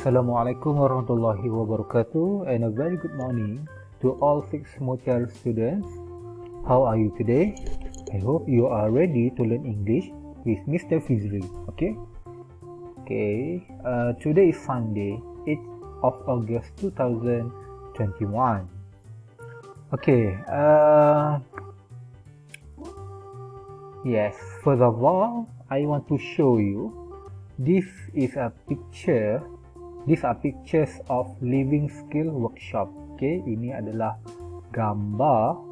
Assalamualaikum warahmatullahi wabarakatuh, and a very good morning to all 6 Motiara students. How are you today? I hope you are ready to learn English with Mr. Fizri. Okay? Today is Sunday, 8th of August 2021. Yes, first of all, I want to show you this is a picture. These are pictures of living skill workshop. Ini adalah gambar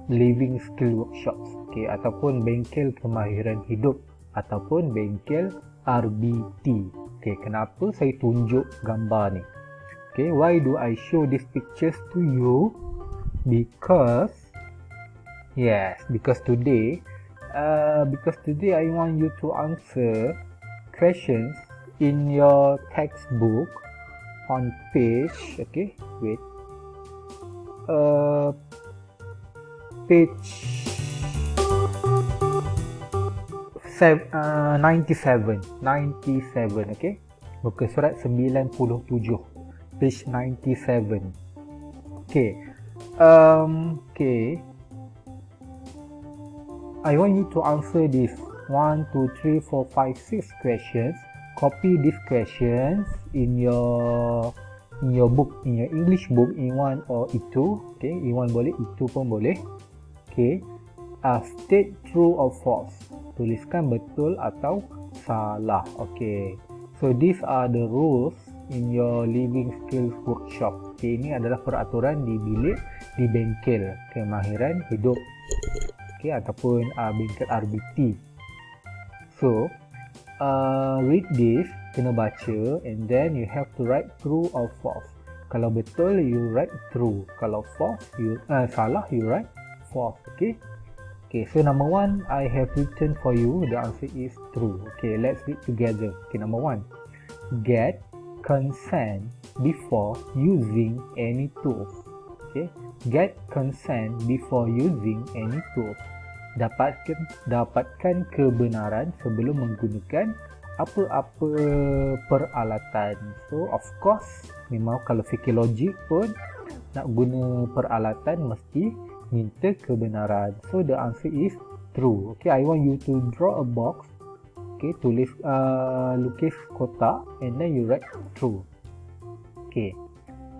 living skill workshops. Ataupun bengkel kemahiran hidup ataupun bengkel RBT. Kenapa saya tunjuk gambar ni? Why do I show these pictures to you? Because today I want you to answer questions in your textbook on page page 97, muka surat 97, page 97. I want you to answer this 1, 2, 3, 4, 5, 6 questions. Copy these questions in your book, in your English book, E1 or E2. E1 boleh, E2 pun boleh. State true or false. Tuliskan betul atau salah. So these are the rules in your living skills workshop. Ini adalah peraturan di bilik di bengkel kemahiran hidup. Ataupun bengkel RBT. So read this, kena baca, and then you have to write true or false. Kalau betul, you write true. Kalau false, salah, you write false. So number 1, I have written for you. The answer is true. Let's read together. Number 1, get consent before using any tools. Get consent before using any tools. Dapatkan kebenaran sebelum menggunakan apa-apa peralatan. So of course, memang kalau fikir logik pun nak guna peralatan mesti minta kebenaran. So the answer is true. I want you to draw a box. Tulis lukis kotak and then you write true.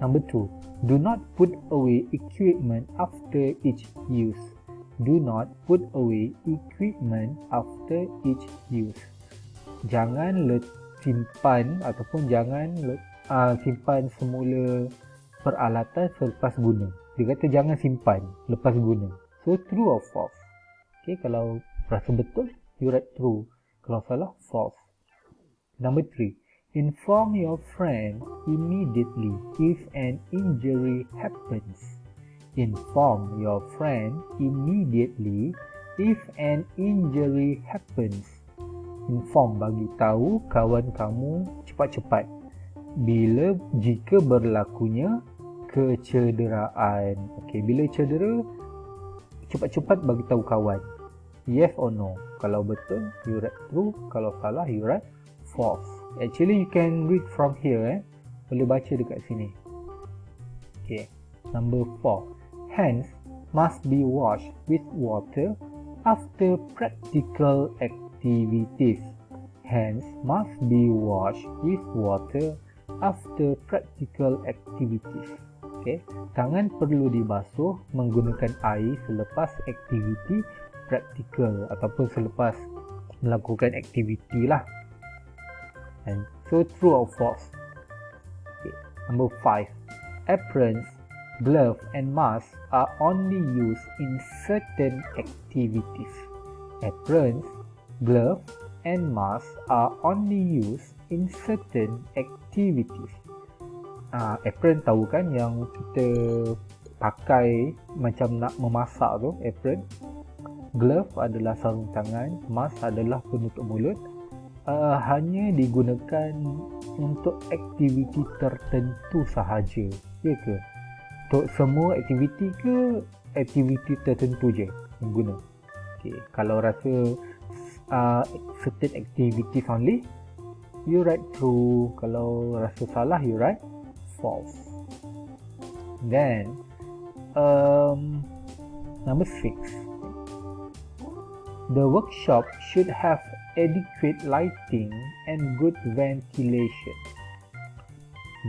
Number 2, do not put away equipment after each use. Do not put away equipment after each use. Jangan simpan ataupun jangan simpan semula peralatan selepas guna. Dia kata jangan simpan lepas guna. So true or false? Kalau rasa betul, you write true. Kalau salah, false. Number 3, inform your friend immediately if an injury happens. Inform your friend immediately if an injury happens. Inform, bagi tahu kawan kamu cepat-cepat jika berlakunya kecederaan. Bila cedera, cepat-cepat bagi tahu kawan. Yes or no? Kalau betul, you write true. Kalau salah, you write false. Actually, you can read from here. Boleh baca dekat sini. Number 4, hands must be washed with water after practical activities. Hands must be washed with water after practical activities. Tangan perlu dibasuh menggunakan air selepas aktiviti praktikal ataupun selepas melakukan aktiviti lah. And so true or false? Number 5, aprons, gloves and masks are only used in certain activities. Aprons, gloves and masks are only used in certain activities. Apron tahu kan yang kita pakai macam nak memasak tu, apron. Glove adalah sarung tangan, mask adalah penutup mulut. Hanya digunakan untuk aktiviti tertentu sahaja. Ya ke? Untuk semua aktiviti ke aktiviti tertentu je guna? Kalau rasa certain activities only, you write true. Kalau rasa salah, you write false. Then number 6, the workshop should have adequate lighting and good ventilation.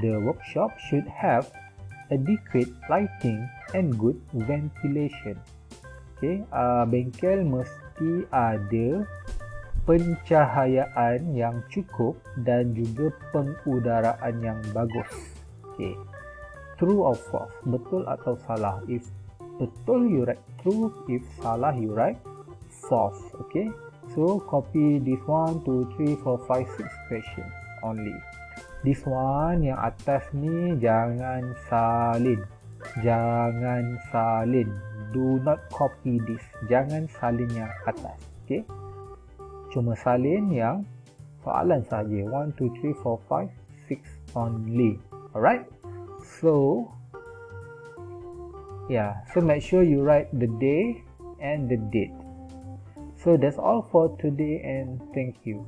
The workshop should have adequate lighting and good ventilation. Okay, bengkel mesti ada pencahayaan yang cukup dan juga pengudaraan yang bagus. Okay, true or false, betul atau salah? If betul, you write true. If salah, you write false. Okay, so copy this 1, 2, 3, 4, 5, 6 questions only. This one yang atas ni jangan salin. Jangan salin. Do not copy this. Jangan salin yang atas. Okay. Cuma salin yang soalan saja. 1, 2, 3, 4, 5, 6 only. Alright. So, yeah. So make sure you write the day and the date. So that's all for today and thank you.